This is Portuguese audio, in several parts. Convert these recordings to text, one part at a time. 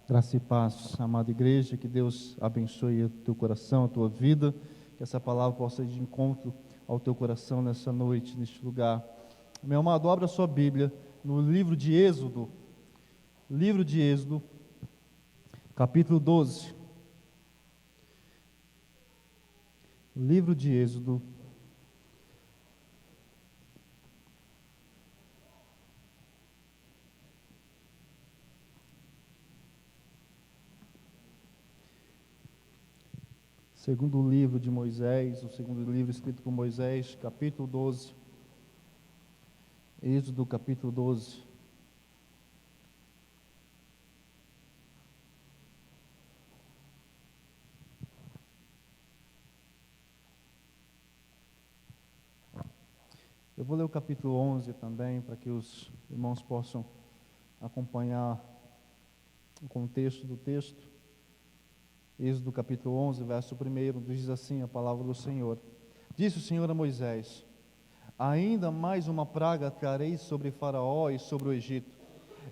Graça e paz, amada igreja, que Deus abençoe o teu coração, a tua vida, que essa palavra possa ir de encontro ao teu coração nessa noite, neste lugar. Meu amado, abra sua Bíblia no livro de Êxodo, capítulo 12. Livro de Êxodo, segundo livro de Moisés, o segundo livro escrito por Moisés, capítulo 12. Êxodo, capítulo 12. Eu vou ler o capítulo 11 também, para que os irmãos possam acompanhar o contexto do texto. Êxodo capítulo 11, verso 1, diz assim a palavra do Senhor. Disse o Senhor a Moisés: ainda mais uma praga trarei sobre Faraó e sobre o Egito.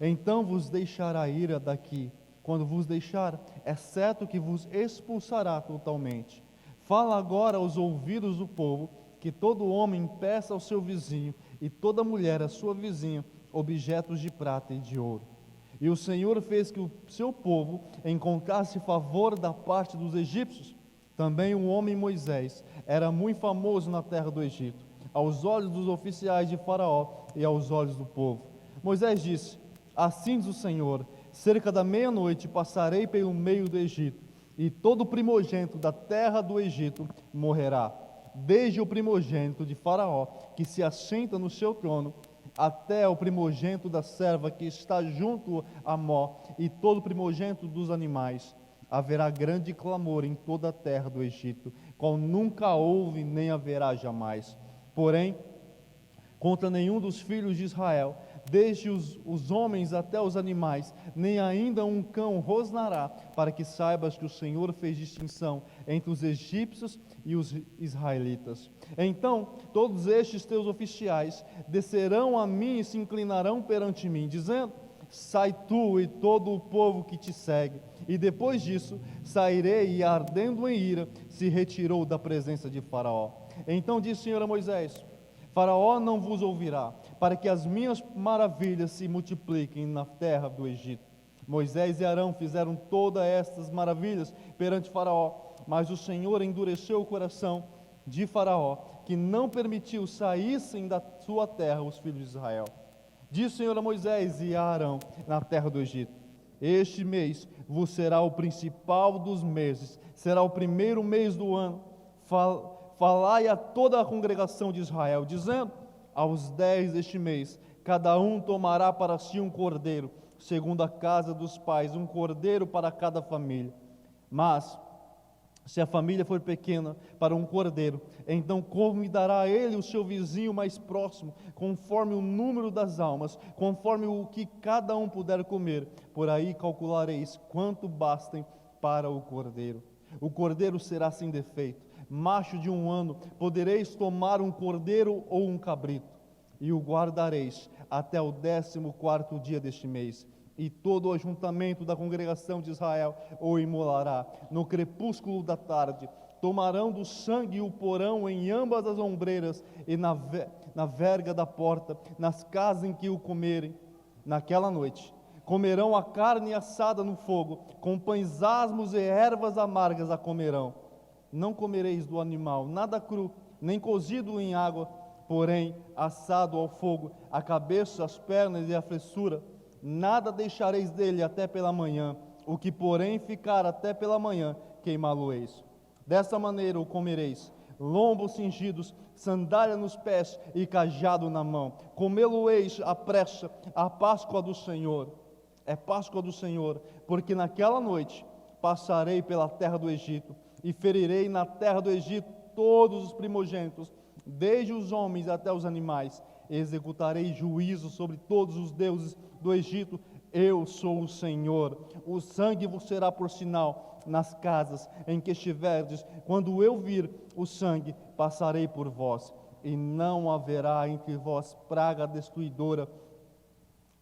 Então vos deixará ira daqui. Quando vos deixar, é certo que vos expulsará totalmente. Fala agora aos ouvidos do povo, que todo homem peça ao seu vizinho, e toda mulher à sua vizinha, objetos de prata e de ouro. E o Senhor fez que o seu povo encontrasse favor da parte dos egípcios. Também o homem Moisés era muito famoso na terra do Egito, aos olhos dos oficiais de Faraó e aos olhos do povo. Moisés disse: assim diz o Senhor, cerca da meia-noite passarei pelo meio do Egito, e todo primogênito da terra do Egito morrerá, desde o primogênito de Faraó, que se assenta no seu trono, até o primogênito da serva que está junto a Mó, e todo primogênito dos animais. Haverá grande clamor em toda a terra do Egito, qual nunca houve nem haverá jamais. Porém, contra nenhum dos filhos de Israel, desde os homens até os animais, nem ainda um cão rosnará, para que saibas que o Senhor fez distinção entre os egípcios e os israelitas. Então todos estes teus oficiais descerão a mim e se inclinarão perante mim, dizendo: sai tu e todo o povo que te segue. E depois disso sairei, e ardendo em ira se retirou da presença de Faraó. Então disse o Senhor a Moisés: Faraó não vos ouvirá, para que as minhas maravilhas se multipliquem na terra do Egito. Moisés e Arão fizeram todas estas maravilhas perante Faraó, mas o Senhor endureceu o coração de Faraó, que não permitiu saíssem da sua terra os filhos de Israel. Disse o Senhor a Moisés e a Arão na terra do Egito: este mês vos será o principal dos meses, será o primeiro mês do ano. Falai a toda a congregação de Israel, dizendo: aos 10 deste mês, cada um tomará para si um cordeiro, segundo a casa dos pais, um cordeiro para cada família. Mas, se a família for pequena para um cordeiro, então convidará ele o seu vizinho mais próximo, conforme o número das almas, conforme o que cada um puder comer. Por aí calculareis quanto bastem para o cordeiro. O cordeiro será sem defeito, macho de 1 ano. Podereis tomar um cordeiro ou um cabrito, e o guardareis até o 14º dia deste mês. E todo o ajuntamento da congregação de Israel o imolará no crepúsculo da tarde. Tomarão do sangue e o porão em ambas as ombreiras e na verga da porta, nas casas em que o comerem. Naquela noite comerão a carne assada no fogo, com pães asmos e ervas amargas a comerão. Não comereis do animal nada cru, nem cozido em água, porém assado ao fogo, a cabeça, as pernas e a fressura. Nada deixareis dele até pela manhã, o que porém ficar até pela manhã, queimá-lo-eis. Dessa maneira o comereis: lombos cingidos, sandália nos pés e cajado na mão. Comê-lo-eis à pressa, a Páscoa do Senhor. É Páscoa do Senhor, porque naquela noite passarei pela terra do Egito, e ferirei na terra do Egito todos os primogênitos, desde os homens até os animais. Executarei juízo sobre todos os deuses do Egito. Eu sou o Senhor. O sangue vos será por sinal nas casas em que estiverdes. Quando eu vir o sangue, passarei por vós, e não haverá entre vós praga destruidora,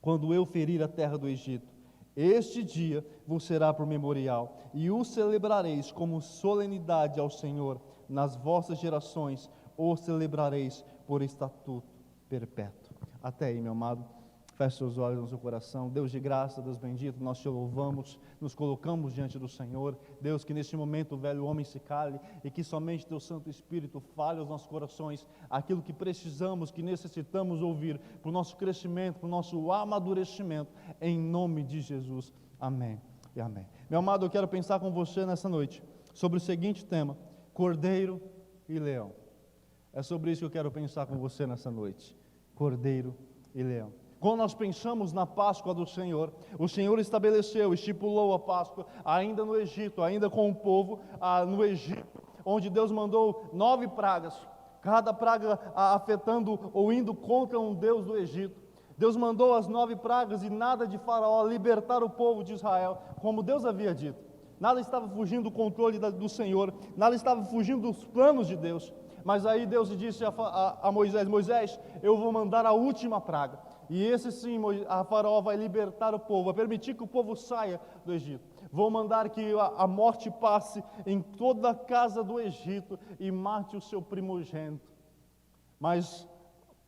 quando eu ferir a terra do Egito. Este dia vos será por memorial, e o celebrareis como solenidade ao Senhor. Nas vossas gerações o celebrareis por estatuto perpétuo. Até aí, meu amado. Feche seus olhos no seu coração. Deus de graça, Deus bendito, nós te louvamos, nos colocamos diante do Senhor. Deus, que neste momento o velho homem se cale e que somente teu Santo Espírito fale aos nossos corações aquilo que precisamos, que necessitamos ouvir para o nosso crescimento, para o nosso amadurecimento, em nome de Jesus. Amém e amém. Meu amado, eu quero pensar com você nessa noite sobre o seguinte tema: Cordeiro e Leão. É sobre isso que eu quero pensar com você nessa noite: Cordeiro e Leão. Quando nós pensamos na Páscoa do Senhor, o Senhor estabeleceu, estipulou a Páscoa ainda no Egito, ainda com o povo no Egito, onde Deus mandou 9 pragas, cada praga afetando ou indo contra um deus do Egito. Deus mandou as 9 pragas e nada de Faraó libertar o povo de Israel, como Deus havia dito. Nada estava fugindo do controle do Senhor, nada estava fugindo dos planos de Deus. Mas aí Deus disse a Moisés: Moisés, eu vou mandar a última praga. E esse sim, a Faraó vai libertar o povo, vai permitir que o povo saia do Egito. Vou mandar que a morte passe em toda a casa do Egito e mate o seu primogênito. Mas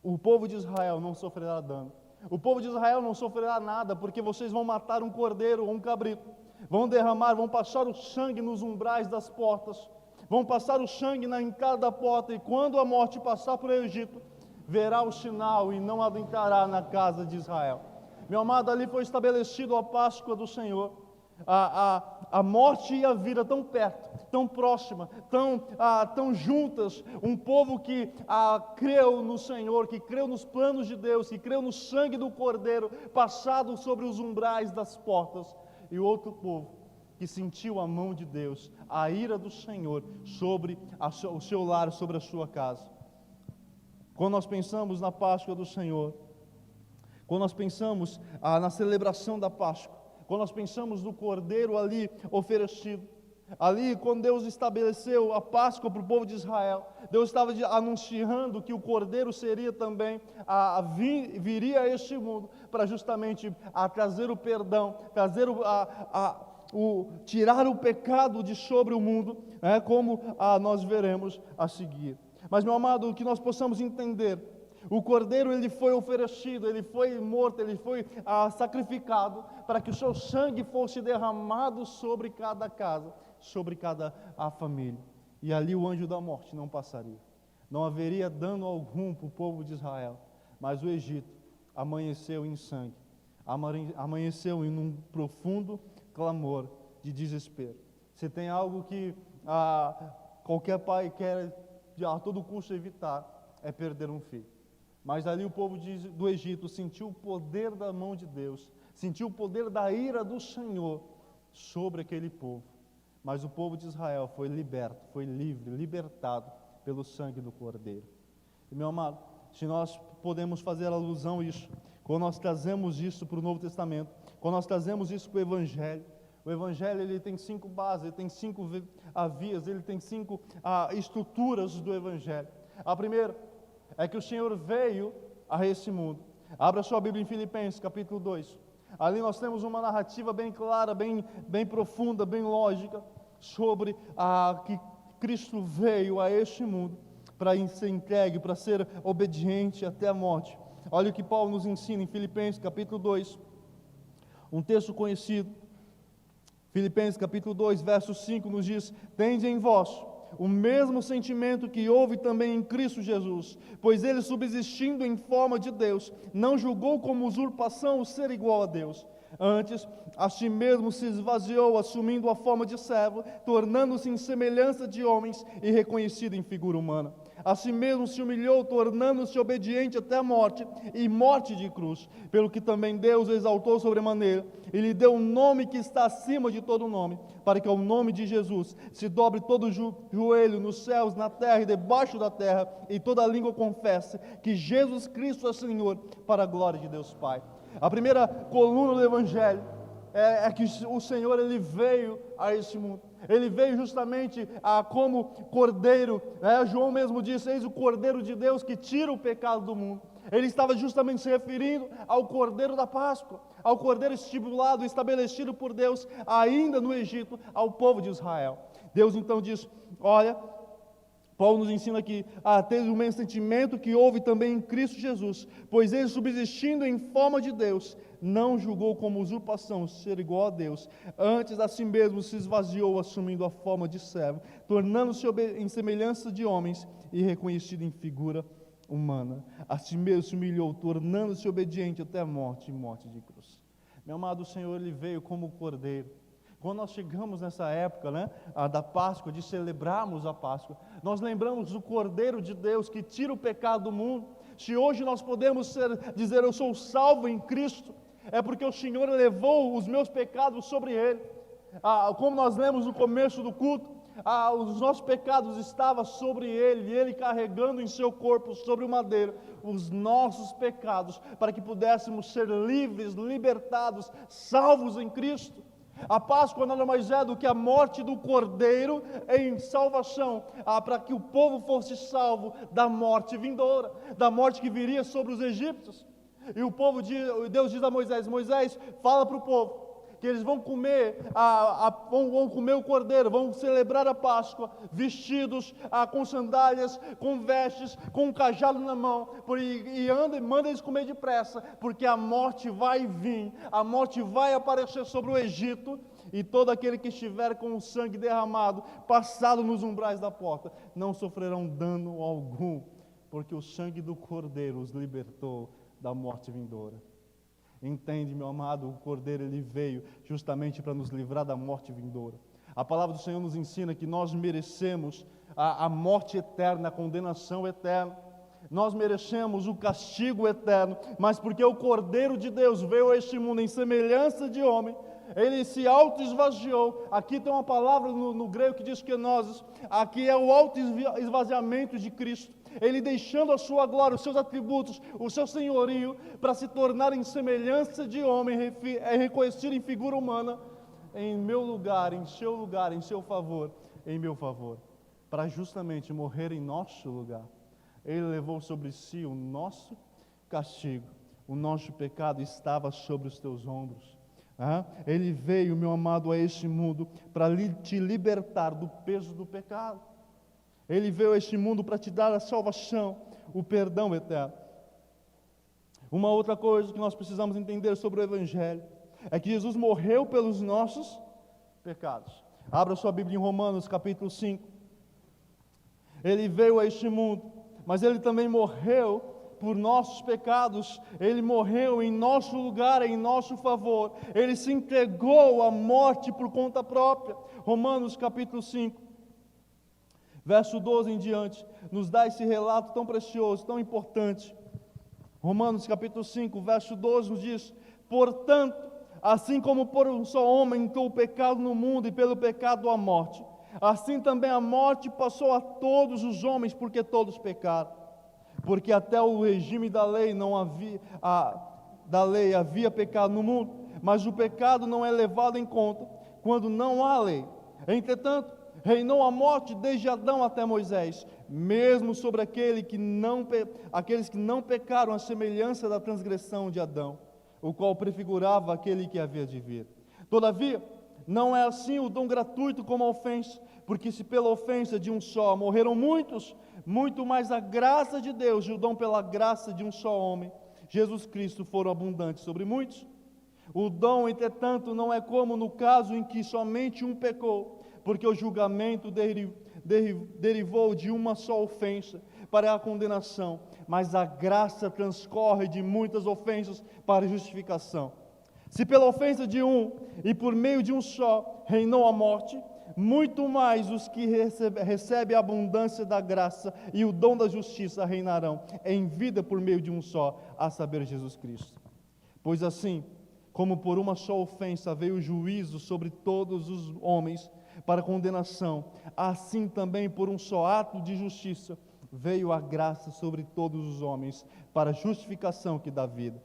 o povo de Israel não sofrerá dano. O povo de Israel não sofrerá nada, porque vocês vão matar um cordeiro ou um cabrito. Vão derramar, vão passar o sangue nos umbrais das portas. Vão passar o sangue na entrada da porta. E quando a morte passar por Egito, verá o sinal e não adentrará na casa de Israel. Meu amado, ali foi estabelecido a Páscoa do Senhor. A morte e a vida tão perto, tão próxima, tão juntas. Um povo que creu no Senhor, que creu nos planos de Deus, que creu no sangue do Cordeiro passado sobre os umbrais das portas. E outro povo que sentiu a mão de Deus, a ira do Senhor sobre o seu lar, sobre a sua casa. Quando nós pensamos na Páscoa do Senhor, quando nós pensamos na celebração da Páscoa, quando nós pensamos no Cordeiro ali oferecido, ali quando Deus estabeleceu a Páscoa para o povo de Israel, Deus estava anunciando que o Cordeiro seria também, viria a este mundo para justamente trazer o perdão, trazer tirar o pecado de sobre o mundo, como nós veremos a seguir. Mas, meu amado, que nós possamos entender, o Cordeiro ele foi oferecido, ele foi morto, ele foi sacrificado para que o seu sangue fosse derramado sobre cada casa, sobre cada família. E ali o anjo da morte não passaria. Não haveria dano algum para o povo de Israel. Mas o Egito amanheceu em sangue, amanheceu em um profundo clamor de desespero. Se tem algo que qualquer pai quer a todo custo evitar, é perder um filho. Mas ali o povo do Egito sentiu o poder da mão de Deus, sentiu o poder da ira do Senhor sobre aquele povo. Mas o povo de Israel foi liberto, foi livre, libertado pelo sangue do Cordeiro. E, meu amado, se nós podemos fazer alusão a isso, quando nós trazemos isso para o Novo Testamento, quando nós trazemos isso para o Evangelho ele tem 5 bases, ele tem 5 vias, ele tem 5 estruturas do Evangelho. A primeira é que o Senhor veio a esse mundo. Abra sua Bíblia em Filipenses, capítulo 2. Ali nós temos uma narrativa bem clara, bem profunda, bem lógica, sobre que Cristo veio a este mundo para ser entregue, para ser obediente até a morte. Olha o que Paulo nos ensina em Filipenses, capítulo 2, um texto conhecido. Filipenses capítulo 2, verso 5 nos diz: tende em vós o mesmo sentimento que houve também em Cristo Jesus, pois ele, subsistindo em forma de Deus, não julgou como usurpação o ser igual a Deus. Antes, a si mesmo se esvaziou, assumindo a forma de servo, tornando-se em semelhança de homens e reconhecido em figura humana. A si mesmo se humilhou, tornando-se obediente até a morte, e morte de cruz, pelo que também Deus o exaltou sobremaneira, e lhe deu um nome que está acima de todo nome, para que ao nome de Jesus se dobre todo joelho nos céus, na terra e debaixo da terra, e toda língua confesse que Jesus Cristo é Senhor, para a glória de Deus Pai. A primeira coluna do Evangelho é que o Senhor ele veio a esse mundo. Ele veio justamente como Cordeiro. João mesmo disse: eis o Cordeiro de Deus que tira o pecado do mundo. Ele estava justamente se referindo ao Cordeiro da Páscoa, ao Cordeiro estipulado, estabelecido por Deus ainda no Egito, ao povo de Israel. Deus então diz, olha, Paulo nos ensina aqui a ter o mesmo sentimento que houve também em Cristo Jesus, pois ele, subsistindo em forma de Deus, não julgou como usurpação ser igual a Deus, antes a si mesmo se esvaziou, assumindo a forma de servo, tornando-se em semelhança de homens e reconhecido em figura humana. A si mesmo se humilhou, tornando-se obediente até a morte e morte de cruz. Meu amado, o Senhor, Ele veio como cordeiro. Quando nós chegamos nessa época, da Páscoa, de celebrarmos a Páscoa, nós lembramos do Cordeiro de Deus que tira o pecado do mundo. Se hoje nós podemos dizer, eu sou salvo em Cristo, é porque o Senhor levou os meus pecados sobre Ele. Como nós lemos no começo do culto, os nossos pecados estavam sobre Ele, e Ele carregando em seu corpo, sobre o madeiro, os nossos pecados, para que pudéssemos ser livres, libertados, salvos em Cristo. A Páscoa nada mais é do que a morte do Cordeiro em salvação, para que o povo fosse salvo da morte vindoura, da morte que viria sobre os egípcios. E Deus diz a Moisés, Moisés, fala para o povo, que eles vão comer, vão comer o Cordeiro, vão celebrar a Páscoa, vestidos com sandálias, com vestes, com um cajado na mão, e manda eles comer depressa, porque a morte vai vir, a morte vai aparecer sobre o Egito, e todo aquele que estiver com o sangue derramado, passado nos umbrais da porta, não sofrerão dano algum, porque o sangue do Cordeiro os libertou da morte vindoura. Entende, meu amado, o Cordeiro, ele veio justamente para nos livrar da morte vindoura. A palavra do Senhor nos ensina que nós merecemos a morte eterna, a condenação eterna. Nós merecemos o castigo eterno, mas porque o Cordeiro de Deus veio a este mundo em semelhança de homem, ele se auto-esvaziou. Aqui tem uma palavra no grego que diz kenosis, aqui é o auto-esvaziamento de Cristo. Ele deixando a sua glória, os seus atributos, o seu senhorio, para se tornar em semelhança de homem, reconhecido em figura humana, em meu lugar, em seu favor, em meu favor, para justamente morrer em nosso lugar. Ele levou sobre si o nosso castigo, o nosso pecado estava sobre os teus ombros. Ele veio, meu amado, a este mundo para te libertar do peso do pecado. Ele veio a este mundo para te dar a salvação, o perdão eterno. Uma outra coisa que nós precisamos entender sobre o Evangelho é que Jesus morreu pelos nossos pecados. Abra sua Bíblia em Romanos capítulo 5. Ele veio a este mundo, mas Ele também morreu por nossos pecados. Ele morreu em nosso lugar, em nosso favor. Ele se entregou à morte por conta própria. Romanos capítulo 5. Verso 12 em diante, nos dá esse relato tão precioso, tão importante. Romanos capítulo 5, verso 12 nos diz, portanto, assim como por um só homem entrou o pecado no mundo, e pelo pecado a morte, assim também a morte passou a todos os homens, porque todos pecaram. Porque até o regime da lei havia pecado no mundo, mas o pecado não é levado em conta quando não há lei. Entretanto, reinou a morte desde Adão até Moisés, mesmo sobre aqueles que não pecaram à semelhança da transgressão de Adão, o qual prefigurava aquele que havia de vir. Todavia, não é assim o dom gratuito como a ofensa, porque se pela ofensa de um só morreram muitos, muito mais a graça de Deus e o dom pela graça de um só homem, Jesus Cristo, foram abundantes sobre muitos. O dom, entretanto, não é como no caso em que somente um pecou, porque o julgamento derivou de uma só ofensa para a condenação, mas a graça transcorre de muitas ofensas para a justificação. Se pela ofensa de um e por meio de um só reinou a morte, muito mais os que recebem a abundância da graça e o dom da justiça reinarão em vida por meio de um só, a saber, Jesus Cristo. Pois assim, como por uma só ofensa veio o juízo sobre todos os homens para condenação, assim também por um só ato de justiça veio a graça sobre todos os homens para a justificação que dá vida.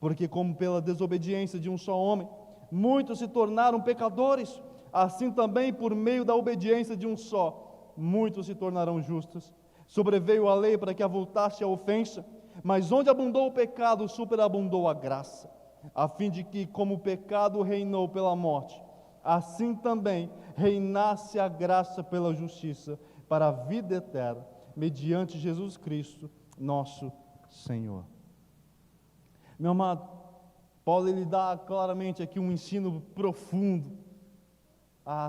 Porque como pela desobediência de um só homem muitos se tornaram pecadores, assim também por meio da obediência de um só muitos se tornarão justos. Sobreveio a lei para que avultasse a ofensa, Mas onde abundou o pecado, superabundou a graça, a fim de que, como o pecado reinou pela morte, assim também reinasse a graça pela justiça, para a vida eterna, mediante Jesus Cristo, nosso Senhor. Meu amado, Paulo ele dá claramente aqui um ensino profundo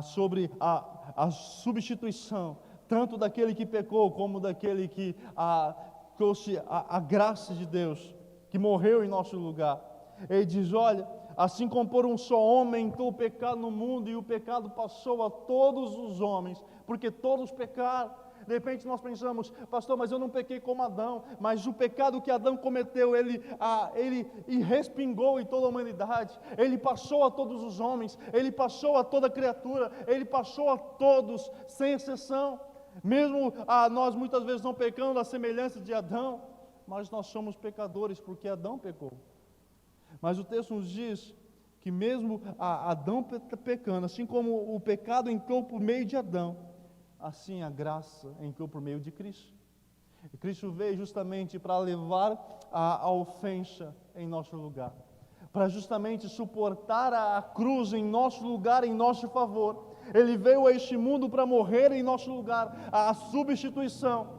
sobre a substituição, tanto daquele que pecou, como daquele que trouxe a graça de Deus, que morreu em nosso lugar. Ele diz, olha, assim como por um só homem entrou o pecado no mundo, e o pecado passou a todos os homens, porque todos pecaram. De repente nós pensamos, pastor, mas eu não pequei como Adão, mas o pecado que Adão cometeu, ele respingou em toda a humanidade, ele passou a todos os homens, ele passou a toda criatura, ele passou a todos, sem exceção. Mesmo nós muitas vezes não pecamos à semelhança de Adão, mas nós somos pecadores porque Adão pecou. Mas o texto nos diz que mesmo Adão pecando, assim como o pecado entrou por meio de Adão, assim a graça entrou por meio de Cristo. E Cristo veio justamente para levar a ofensa em nosso lugar, para justamente suportar a cruz em nosso lugar, em nosso favor. Ele veio a este mundo para morrer em nosso lugar, a substituição.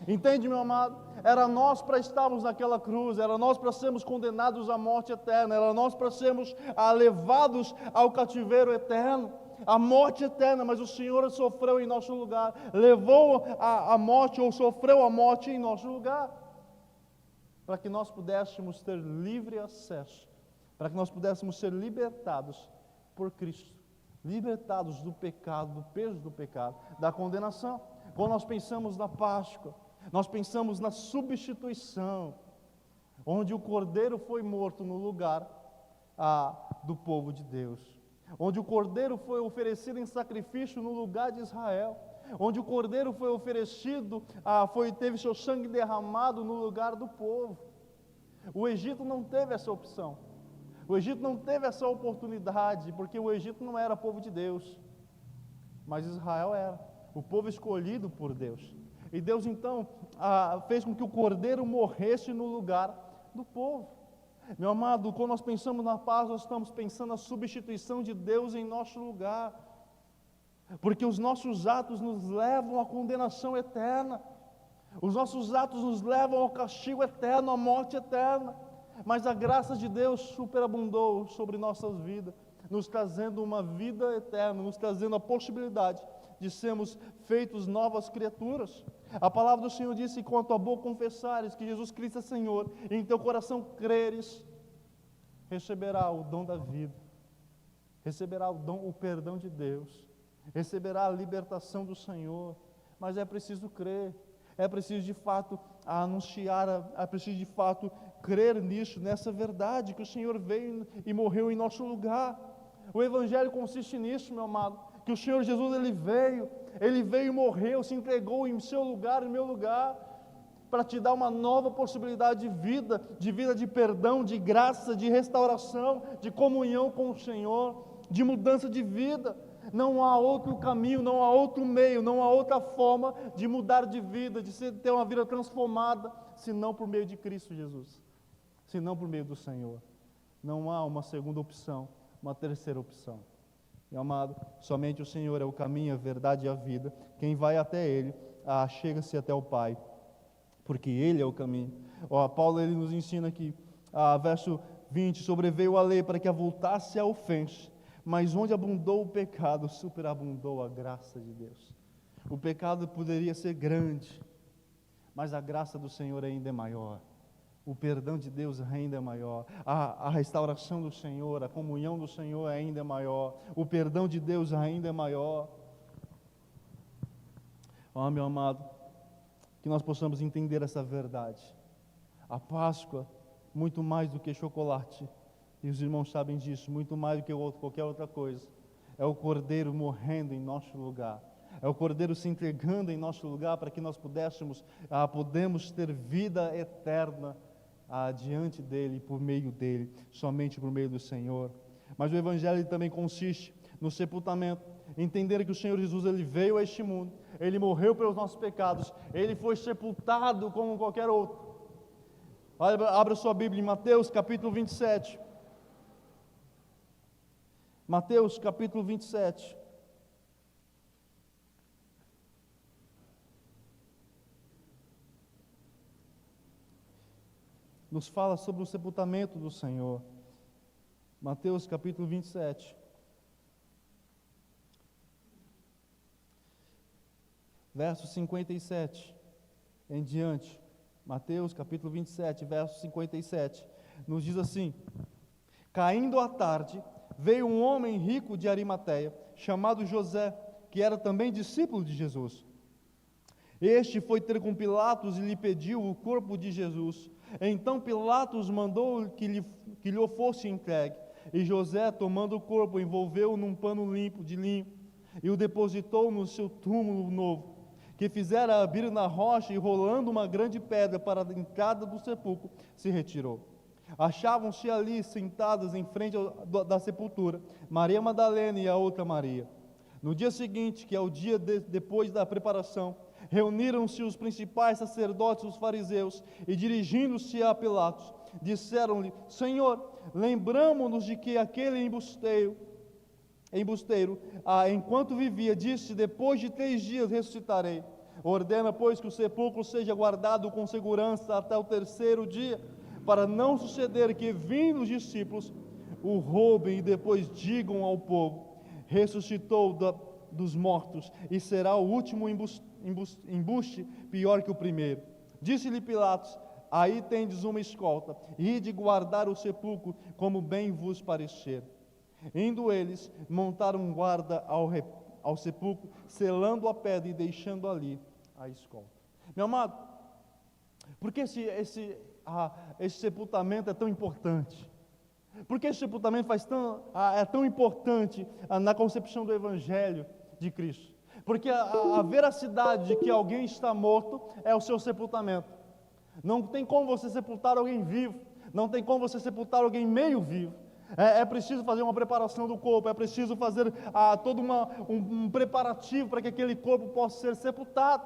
Entende, meu amado? Era nós para estarmos naquela cruz, era nós para sermos condenados à morte eterna, era nós para sermos levados ao cativeiro eterno, à morte eterna, mas o Senhor sofreu em nosso lugar, levou a morte, ou sofreu a morte em nosso lugar, para que nós pudéssemos ter livre acesso, para que nós pudéssemos ser libertados por Cristo, libertados do pecado, do peso do pecado, da condenação. Quando nós pensamos na Páscoa, nós pensamos na substituição, onde o Cordeiro foi morto no lugar do povo de Deus, onde o Cordeiro foi oferecido em sacrifício no lugar de Israel, onde o Cordeiro foi oferecido, teve seu sangue derramado no lugar do povo. O Egito não teve essa opção, o Egito não teve essa oportunidade, porque o Egito não era povo de Deus, mas Israel era, o povo escolhido por Deus. E Deus então fez com que o Cordeiro morresse no lugar do povo. Meu amado, quando nós pensamos na paz, nós estamos pensando na substituição de Deus em nosso lugar, porque os nossos atos nos levam à condenação eterna, os nossos atos nos levam ao castigo eterno, à morte eterna, mas a graça de Deus superabundou sobre nossas vidas, nos trazendo uma vida eterna, nos trazendo a possibilidade de sermos feitos novas criaturas. A palavra do Senhor disse, quanto a boca confessares que Jesus Cristo é Senhor, e em teu coração creres, receberá o dom da vida, receberá o perdão de Deus, receberá a libertação do Senhor. Mas é preciso crer, é preciso de fato anunciar, é preciso de fato crer nisso, nessa verdade, que o Senhor veio e morreu em nosso lugar. O Evangelho consiste nisso, meu amado, que o Senhor Jesus, Ele veio e morreu, se entregou em seu lugar, em meu lugar, para te dar uma nova possibilidade de vida de perdão, de graça, de restauração, de comunhão com o Senhor, de mudança de vida. Não há outro caminho, não há outro meio, não há outra forma de mudar de vida, de ter uma vida transformada, senão por meio de Cristo Jesus, senão por meio do Senhor. Não há uma segunda opção, uma terceira opção. Meu amado, somente o Senhor é o caminho, a verdade e a vida. Quem vai até Ele, chega-se até o Pai, porque Ele é o caminho. Paulo ele nos ensina aqui, verso 20, sobreveio a lei para que avultasse a ofensa, mas onde abundou o pecado, superabundou a graça de Deus. O pecado poderia ser grande, mas a graça do Senhor ainda é maior. O perdão de Deus ainda é maior, a restauração do Senhor, a comunhão do Senhor ainda é maior, o perdão de Deus ainda é maior. Meu amado, que nós possamos entender essa verdade. A Páscoa, muito mais do que chocolate, e os irmãos sabem disso, muito mais do que qualquer outra coisa, é o Cordeiro morrendo em nosso lugar, é o Cordeiro se entregando em nosso lugar para que nós podemos ter vida eterna diante dEle, por meio dEle, somente por meio do Senhor. Mas o Evangelho também consiste no sepultamento, entender que o Senhor Jesus Ele veio a este mundo, Ele morreu pelos nossos pecados, Ele foi sepultado como qualquer outro, Abra sua Bíblia em Mateus capítulo 27. Mateus capítulo 27. Nos fala sobre o sepultamento do Senhor. Mateus capítulo 27. Verso 57 em diante. Mateus capítulo 27, verso 57. Nos diz assim: Caindo a tarde, veio um homem rico de Arimateia, chamado José, que era também discípulo de Jesus. Este foi ter com Pilatos e lhe pediu o corpo de Jesus. Então Pilatos mandou que lhe fosse entregue. E José, tomando o corpo, envolveu-o num pano limpo de linho e o depositou no seu túmulo novo, que fizera abrir na rocha, e rolando uma grande pedra para a entrada do sepulcro, se retirou. Achavam-se ali sentadas em frente da sepultura Maria Madalena e a outra Maria. No dia seguinte, que é o dia depois da preparação, reuniram-se os principais sacerdotes e os fariseus, e dirigindo-se a Pilatos, disseram-lhe: Senhor, lembramo-nos de que aquele embusteiro, enquanto vivia, disse: depois de 3 dias ressuscitarei. Ordena, pois, que o sepulcro seja guardado com segurança até o 3º dia, para não suceder que, vindo os discípulos, o roubem e depois digam ao povo: ressuscitou dos mortos, e será o último embuste pior que o primeiro. Disse-lhe Pilatos: aí tendes uma escolta, ide guardar o sepulcro como bem vos parecer. Indo eles, montaram guarda ao sepulcro, selando a pedra e deixando ali a escolta. Meu amado, por que esse sepultamento é tão importante? Por que esse sepultamento é tão importante na concepção do Evangelho de Cristo? Porque a veracidade de que alguém está morto é o seu sepultamento. Não tem como você sepultar alguém vivo, não tem como você sepultar alguém meio vivo. É preciso fazer uma preparação do corpo, é preciso fazer todo um preparativo para que aquele corpo possa ser sepultado.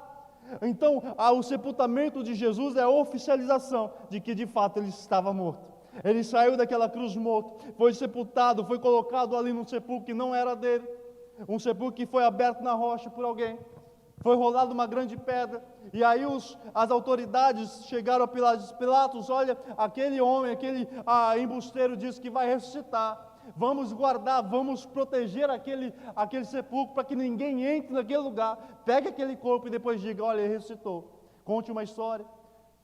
Então, o sepultamento de Jesus é a oficialização de que de fato ele estava morto. Ele saiu daquela cruz morto, foi sepultado, foi colocado ali num sepulcro que não era dele, um sepulcro que foi aberto na rocha por alguém. Foi rolada uma grande pedra, e aí as autoridades chegaram a Pilatos: olha, aquele homem, aquele embusteiro disse que vai ressuscitar. Vamos guardar, vamos proteger aquele sepulcro para que ninguém entre naquele lugar. Pegue aquele corpo e depois diga: olha, ele ressuscitou. Conte uma história.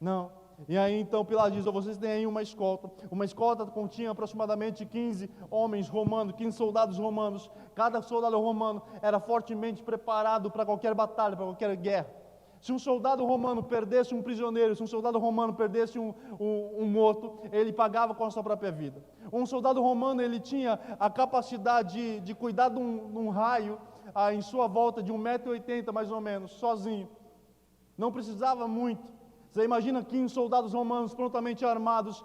Não. E aí então Pilatos diz: vocês têm aí uma escolta. Uma escolta continha aproximadamente 15 homens romanos, 15 soldados romanos. Cada soldado romano era fortemente preparado para qualquer batalha, para qualquer guerra. Se um soldado romano perdesse um prisioneiro, se um soldado romano perdesse um morto, ele pagava com a sua própria vida. Um soldado romano, ele tinha a capacidade de cuidar de um raio em sua volta de 1,80 m mais ou menos, sozinho. Não precisava muito. Você imagina 15 soldados romanos prontamente armados,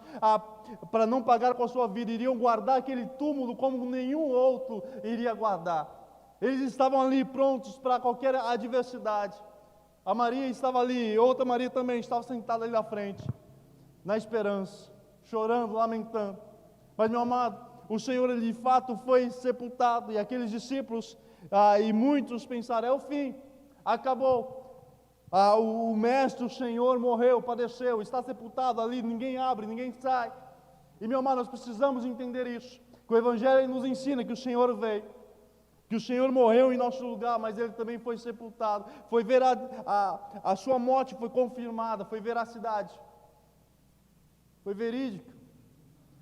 para não pagar com a sua vida, iriam guardar aquele túmulo como nenhum outro iria guardar. Eles estavam ali prontos para qualquer adversidade. A Maria estava ali, outra Maria também estava sentada ali na frente, na esperança, chorando, lamentando. Mas, meu amado, o Senhor, ele de fato foi sepultado, e aqueles discípulos, e muitos pensaram: é o fim, acabou. O Mestre, o Senhor morreu, padeceu, está sepultado ali, ninguém abre, ninguém sai. E, meu amado, nós precisamos entender isso, que o Evangelho nos ensina que o Senhor veio, que o Senhor morreu em nosso lugar, mas Ele também foi sepultado. Foi a sua morte foi confirmada, foi veracidade, foi verídica.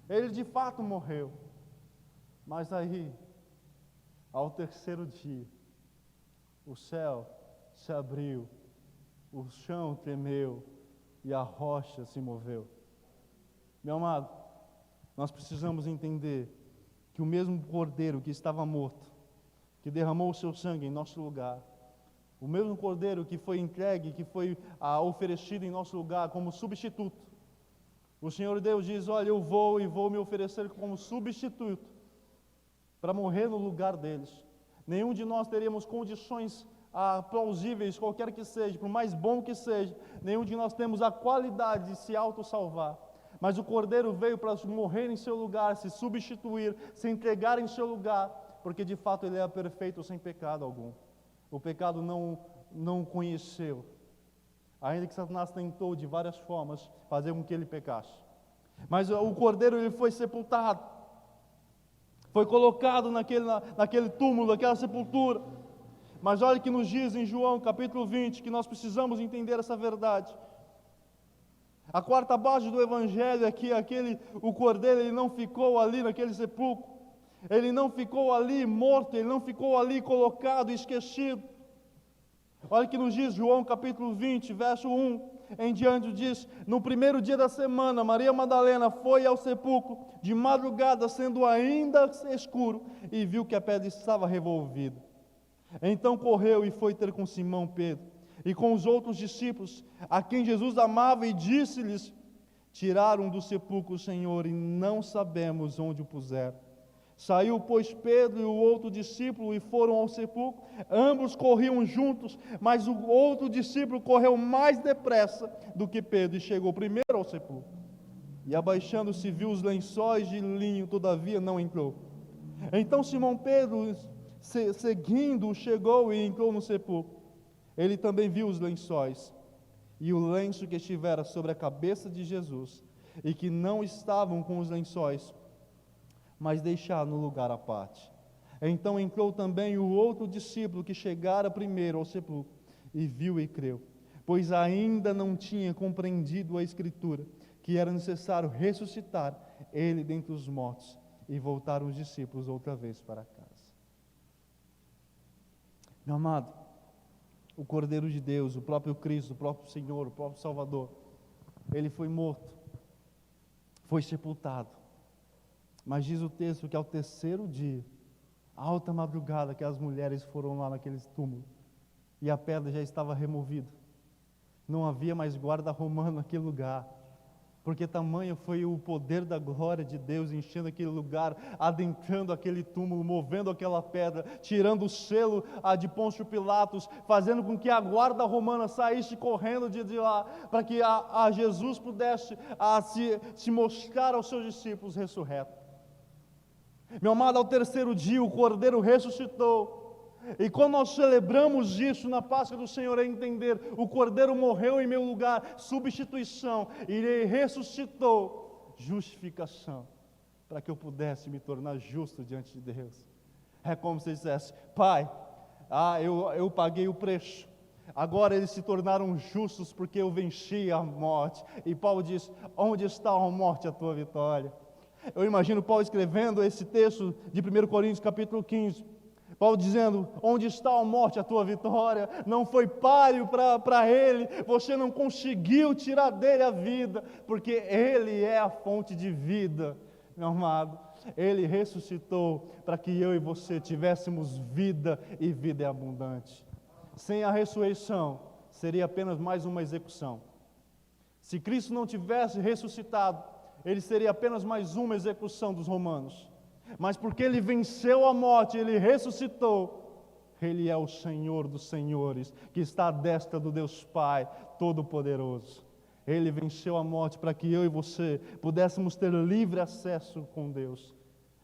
Ele de fato morreu. Mas aí, ao 3º dia, o céu se abriu, o chão tremeu e a rocha se moveu. Meu amado, nós precisamos entender que o mesmo Cordeiro que estava morto, que derramou o seu sangue em nosso lugar, o mesmo Cordeiro que foi entregue, que foi oferecido em nosso lugar como substituto, o Senhor Deus diz: olha, eu vou me oferecer como substituto para morrer no lugar deles. Nenhum de nós teríamos condições plausíveis, qualquer que seja, por mais bom que seja, nenhum de nós temos a qualidade de se auto-salvar. Mas o Cordeiro veio para morrer em seu lugar, se substituir, se entregar em seu lugar, porque de fato Ele é perfeito sem pecado algum. O pecado não o conheceu, ainda que Satanás tentou de várias formas fazer com que ele pecasse. Mas o Cordeiro, ele foi sepultado, foi colocado naquele túmulo, naquela sepultura. Mas olha que nos diz em João capítulo 20, que nós precisamos entender essa verdade. A quarta base do Evangelho é que o Cordeiro, ele não ficou ali naquele sepulcro, ele não ficou ali morto, ele não ficou ali colocado, esquecido. Olha que nos diz João capítulo 20, verso 1 em diante, diz: no primeiro dia da semana, Maria Madalena foi ao sepulcro de madrugada, sendo ainda escuro, e viu que a pedra estava revolvida. Então correu e foi ter com Simão Pedro e com os outros discípulos, a quem Jesus amava, e disse-lhes: tiraram do sepulcro o Senhor, e não sabemos onde o puseram. Saiu, pois, Pedro e o outro discípulo e foram ao sepulcro. Ambos corriam juntos, mas o outro discípulo correu mais depressa do que Pedro e chegou primeiro ao sepulcro. E abaixando-se, viu os lençóis de linho, todavia não entrou. Então Simão Pedro, seguindo, chegou e entrou no sepulcro. Ele também viu os lençóis e o lenço que estivera sobre a cabeça de Jesus, e que não estavam com os lençóis, mas deixado no lugar à parte. Então entrou também o outro discípulo que chegara primeiro ao sepulcro, e viu e creu, pois ainda não tinha compreendido a Escritura, que era necessário ressuscitar ele dentre os mortos. E voltaram os discípulos outra vez para casa. Meu amado, o Cordeiro de Deus, o próprio Cristo, o próprio Senhor, o próprio Salvador, ele foi morto, foi sepultado. Mas diz o texto que ao terceiro dia, alta madrugada, que as mulheres foram lá naquele túmulo, e a pedra já estava removida. Não havia mais guarda romano naquele lugar, porque tamanho foi o poder da glória de Deus enchendo aquele lugar, adentrando aquele túmulo, movendo aquela pedra, tirando o selo de Pôncio Pilatos, fazendo com que a guarda romana saísse correndo de lá, para que a Jesus pudesse se mostrar aos seus discípulos ressurreto. Meu amado, ao terceiro dia o Cordeiro ressuscitou, e quando nós celebramos isso na Páscoa do Senhor, é entender: o Cordeiro morreu em meu lugar, substituição, e Ele ressuscitou, justificação, para que eu pudesse me tornar justo diante de Deus. É como se dissesse: Pai, eu paguei o preço, agora eles se tornaram justos porque eu venci a morte. E Paulo diz: onde está a morte, a tua vitória? Eu imagino Paulo escrevendo esse texto de 1 Coríntios capítulo 15, Paulo dizendo: onde está a morte, a tua vitória? Não foi páreo para ele, você não conseguiu tirar dele a vida, porque ele é a fonte de vida, meu amado. Ele ressuscitou para que eu e você tivéssemos vida, e vida é abundante. Sem a ressurreição, seria apenas mais uma execução. Se Cristo não tivesse ressuscitado, ele seria apenas mais uma execução dos romanos. Mas porque ele venceu a morte, ele ressuscitou, ele é o Senhor dos senhores, que está à destra do Deus Pai Todo-Poderoso. Ele venceu a morte para que eu e você pudéssemos ter livre acesso com Deus.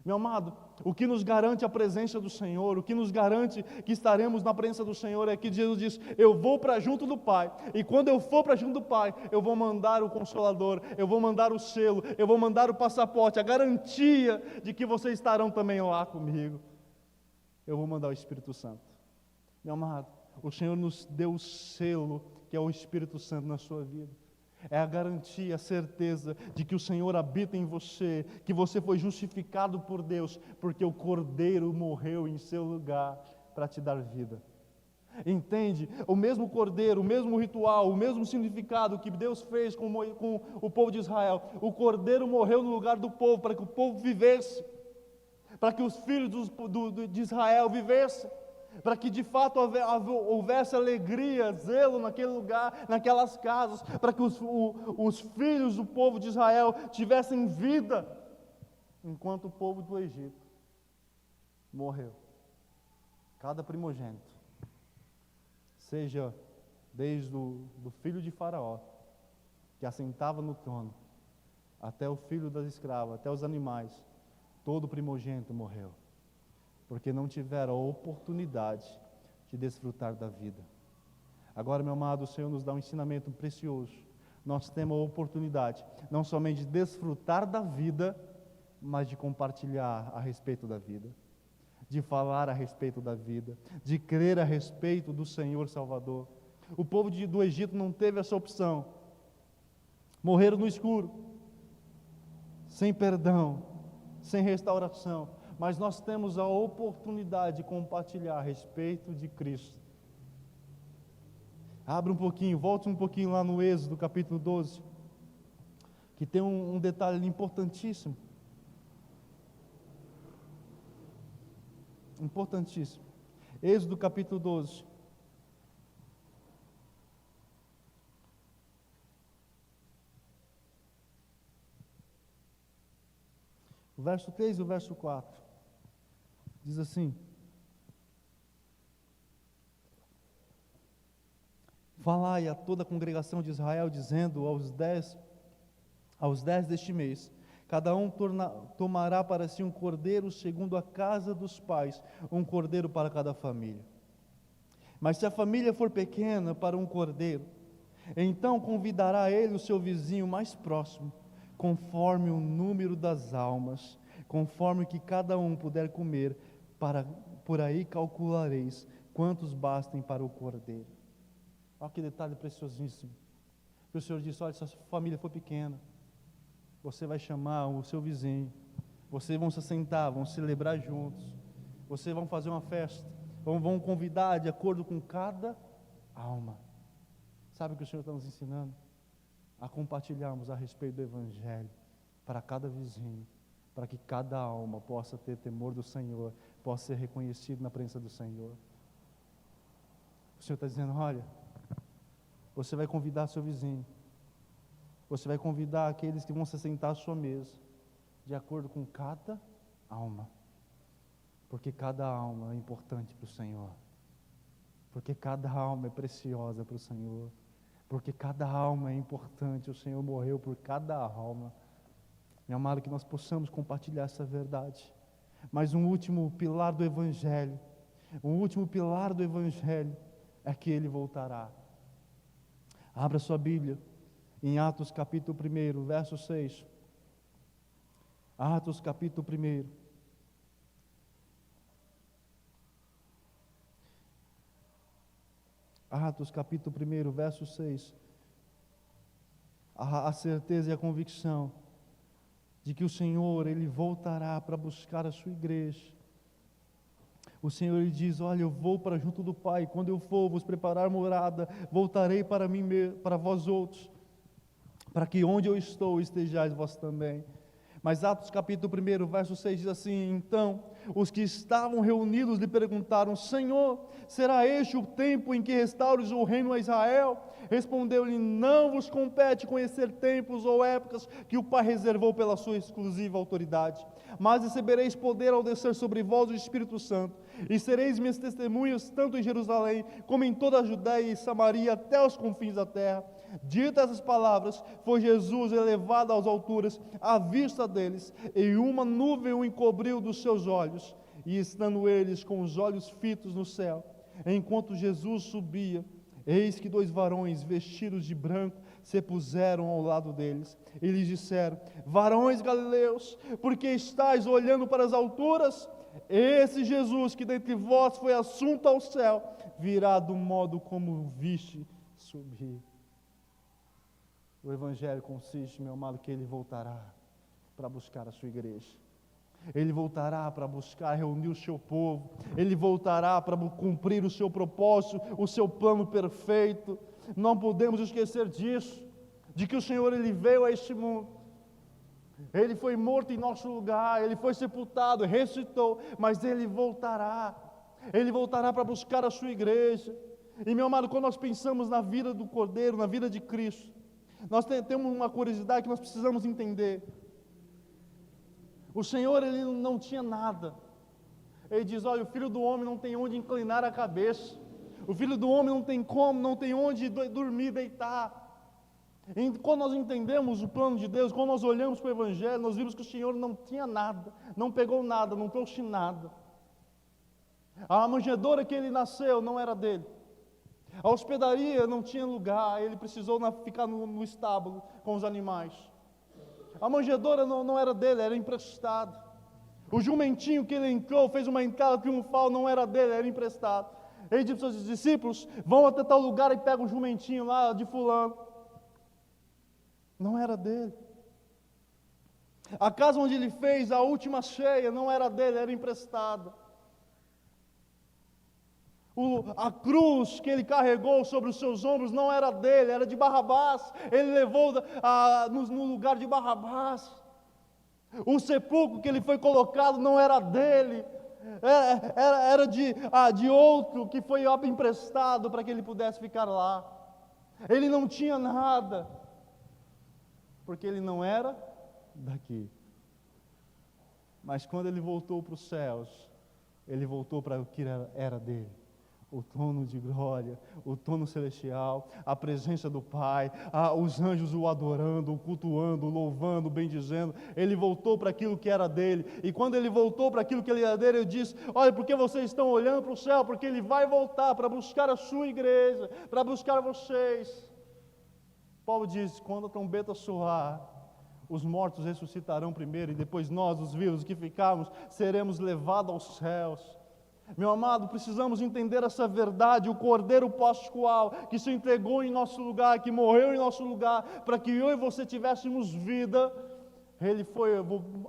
Meu amado, o que nos garante a presença do Senhor, o que nos garante que estaremos na presença do Senhor, é que Jesus diz: eu vou para junto do Pai, e quando eu for para junto do Pai, eu vou mandar o Consolador, eu vou mandar o selo, eu vou mandar o passaporte, a garantia de que vocês estarão também lá comigo. Eu vou mandar o Espírito Santo. Meu amado, o Senhor nos deu o selo, que é o Espírito Santo na sua vida. É a garantia, a certeza de que o Senhor habita em você, que você foi justificado por Deus, porque o Cordeiro morreu em seu lugar para te dar vida. Entende? O mesmo Cordeiro, o mesmo ritual, o mesmo significado que Deus fez com o povo de Israel. O Cordeiro morreu no lugar do povo, para que o povo vivesse, para que os filhos de Israel vivessem, para que de fato houvesse alegria, zelo naquele lugar, naquelas casas, para que os filhos do povo de Israel tivessem vida, enquanto o povo do Egito morreu. Cada primogênito, seja desde do filho de Faraó, que assentava no trono, até o filho das escravas, até os animais, todo primogênito morreu, porque não tiveram a oportunidade de desfrutar da vida. Agora, meu amado, o Senhor nos dá um ensinamento precioso. Nós temos a oportunidade, não somente de desfrutar da vida, mas de compartilhar a respeito da vida, de falar a respeito da vida, de crer a respeito do Senhor Salvador. O povo do Egito não teve essa opção. Morreram no escuro, sem perdão, sem restauração. Mas nós temos a oportunidade de compartilhar a respeito de Cristo. Abre um pouquinho, volte um pouquinho lá no Êxodo, capítulo 12, que tem um detalhe importantíssimo. Importantíssimo. Êxodo, capítulo 12. O verso 3 e o verso 4. Diz assim: falai a toda a congregação de Israel, dizendo aos 10 deste mês, cada um tomará para si um cordeiro segundo a casa dos pais, um cordeiro para cada família. Mas se a família for pequena para um cordeiro, então convidará ele o seu vizinho mais próximo, conforme o número das almas, conforme o que cada um puder comer, por aí calculareis quantos bastem para o cordeiro. Olha que detalhe preciosíssimo. O Senhor disse: olha, se a sua família for pequena, você vai chamar o seu vizinho, vocês vão se sentar, vão celebrar juntos, vocês vão fazer uma festa, vão convidar de acordo com cada alma. Sabe o que o Senhor está nos ensinando? A compartilharmos a respeito do Evangelho para cada vizinho, para que cada alma possa ter temor do Senhor, possa ser reconhecido na presença do Senhor. O Senhor está dizendo: olha, você vai convidar seu vizinho, você vai convidar aqueles que vão se sentar à sua mesa, de acordo com cada alma, porque cada alma é importante para o Senhor, porque cada alma é preciosa para o Senhor, porque cada alma é importante, o Senhor morreu por cada alma. Meu amado, que nós possamos compartilhar essa verdade. Mas um último pilar do Evangelho, é que Ele voltará. Abra sua Bíblia em Atos capítulo 1, verso 6. Atos capítulo 1. Atos capítulo 1, verso 6. A certeza e a convicção de que o Senhor, Ele voltará para buscar a sua igreja. O Senhor, Ele diz: olha, eu vou para junto do Pai, quando eu for vos preparar morada, voltarei para mim mesmo, para vós outros, para que onde eu estou estejais vós também. Mas Atos capítulo 1, verso 6 diz assim: então os que estavam reunidos lhe perguntaram: Senhor, será este o tempo em que restaures o reino a Israel? Respondeu-lhe: não vos compete conhecer tempos ou épocas que o Pai reservou pela sua exclusiva autoridade, mas recebereis poder ao descer sobre vós o Espírito Santo, e sereis minhas testemunhas tanto em Jerusalém, como em toda a Judéia e Samaria, até os confins da terra. Ditas essas palavras, foi Jesus elevado às alturas, à vista deles, e uma nuvem o encobriu dos seus olhos, e estando eles com os olhos fitos no céu, enquanto Jesus subia, eis que 2 varões vestidos de branco se puseram ao lado deles, e lhes disseram: varões galileus, por que estáis olhando para as alturas? Esse Jesus que dentre vós foi assunto ao céu, virá do modo como o viste subir. O Evangelho consiste, meu amado, que Ele voltará para buscar a sua igreja. Ele voltará para buscar reunir o seu povo. Ele voltará para cumprir o seu propósito, o seu plano perfeito. Não podemos esquecer disso, de que o Senhor, Ele veio a este mundo. Ele foi morto em nosso lugar, Ele foi sepultado, ressuscitou, mas Ele voltará. Ele voltará para buscar a sua igreja. E, meu amado, quando nós pensamos na vida do Cordeiro, na vida de Cristo, nós temos uma curiosidade que nós precisamos entender. O Senhor, Ele não tinha nada. Ele diz: olha, o Filho do Homem não tem onde inclinar a cabeça. O Filho do Homem não tem como, não tem onde dormir, deitar. E quando nós entendemos o plano de Deus, quando nós olhamos para o Evangelho, nós vimos que o Senhor não tinha nada, não pegou nada, não trouxe nada. A manjedoura que ele nasceu não era dele. A hospedaria não tinha lugar, ele precisou ficar no estábulo com os animais. A manjedoura não era dele, era emprestado. O jumentinho que ele entrou, fez uma entrada triunfal, não era dele, era emprestado. Ele disse para os seus discípulos: vão até tal lugar e pegam o jumentinho lá de fulano. Não era dele. A casa onde ele fez a última ceia não era dele, era emprestada. A cruz que ele carregou sobre os seus ombros não era dele, era de Barrabás. Ele levou no lugar de Barrabás. O sepulcro que ele foi colocado não era dele, era de outro que foi emprestado para que ele pudesse ficar lá. Ele não tinha nada, porque ele não era daqui. Mas quando ele voltou para os céus, ele voltou para o que era dele. O trono de glória, o trono celestial, a presença do Pai, os anjos o adorando, o cultuando, o louvando, o bendizendo. Ele voltou para aquilo que era dele. E quando ele voltou para aquilo que era dele, ele disse: olha, por que vocês estão olhando para o céu? Porque ele vai voltar para buscar a sua igreja, para buscar vocês. Paulo diz: quando a trombeta soar, os mortos ressuscitarão primeiro, e depois nós, os vivos que ficarmos, seremos levados aos céus. Meu amado, precisamos entender essa verdade. O Cordeiro Pascual que se entregou em nosso lugar, que morreu em nosso lugar, para que eu e você tivéssemos vida, ele foi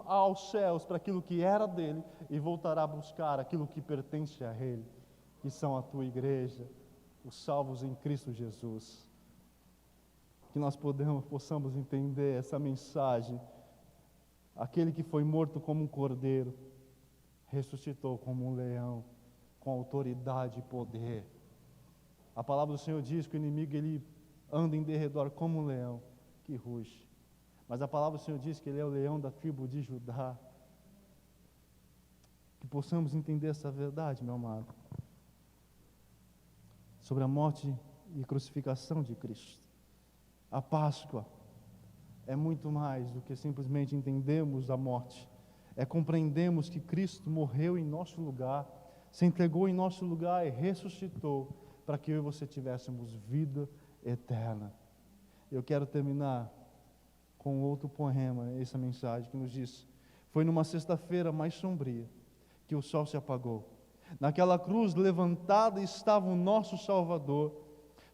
aos céus para aquilo que era dele e voltará a buscar aquilo que pertence a ele, que são a tua igreja, os salvos em Cristo Jesus. Que nós possamos entender essa mensagem. Aquele que foi morto como um cordeiro ressuscitou como um leão, com autoridade e poder. A palavra do Senhor diz que o inimigo ele anda em derredor como um leão que ruge. Mas a palavra do Senhor diz que ele é o leão da tribo de Judá. Que possamos entender essa verdade, meu amado, sobre a morte e crucificação de Cristo. A Páscoa é muito mais do que simplesmente entendermos a morte. Compreendemos que Cristo morreu em nosso lugar, se entregou em nosso lugar e ressuscitou, para que eu e você tivéssemos vida eterna. Eu quero terminar com outro poema, essa mensagem que nos diz: foi numa sexta-feira mais sombria que o sol se apagou. Naquela cruz levantada estava o nosso Salvador.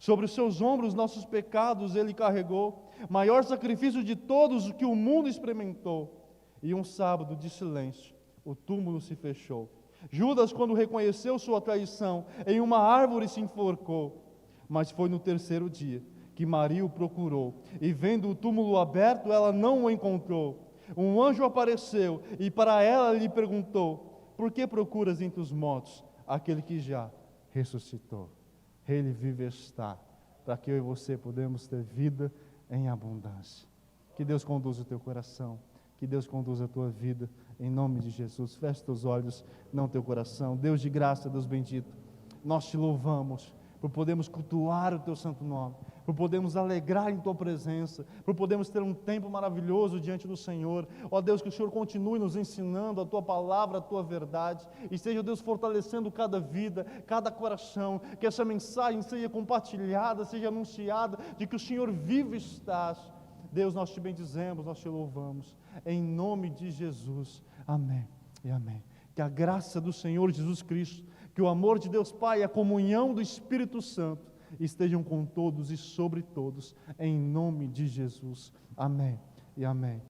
Sobre os seus ombros nossos pecados ele carregou, maior sacrifício de todos o que o mundo experimentou. E um sábado de silêncio, o túmulo se fechou. Judas, quando reconheceu sua traição, em uma árvore se enforcou. Mas foi no terceiro dia que Maria o procurou, e vendo o túmulo aberto, ela não o encontrou. Um anjo apareceu e para ela lhe perguntou: por que procuras entre os mortos aquele que já ressuscitou? Ele vive está, para que eu e você podemos ter vida em abundância. Que Deus conduza o teu coração. Que Deus conduza a tua vida, em nome de Jesus. Feche teus olhos, não teu coração. Deus de graça, Deus bendito, nós te louvamos por podermos cultuar o teu santo nome, por podermos alegrar em tua presença, por podermos ter um tempo maravilhoso diante do Senhor. Ó Deus, que o Senhor continue nos ensinando a tua palavra, a tua verdade, e seja, Deus, fortalecendo cada vida, cada coração, que essa mensagem seja compartilhada, seja anunciada, de que o Senhor vive estás. Deus, nós te bendizemos, nós te louvamos, em nome de Jesus, amém e amém. Que a graça do Senhor Jesus Cristo, que o amor de Deus Pai e a comunhão do Espírito Santo estejam com todos e sobre todos, em nome de Jesus, amém e amém.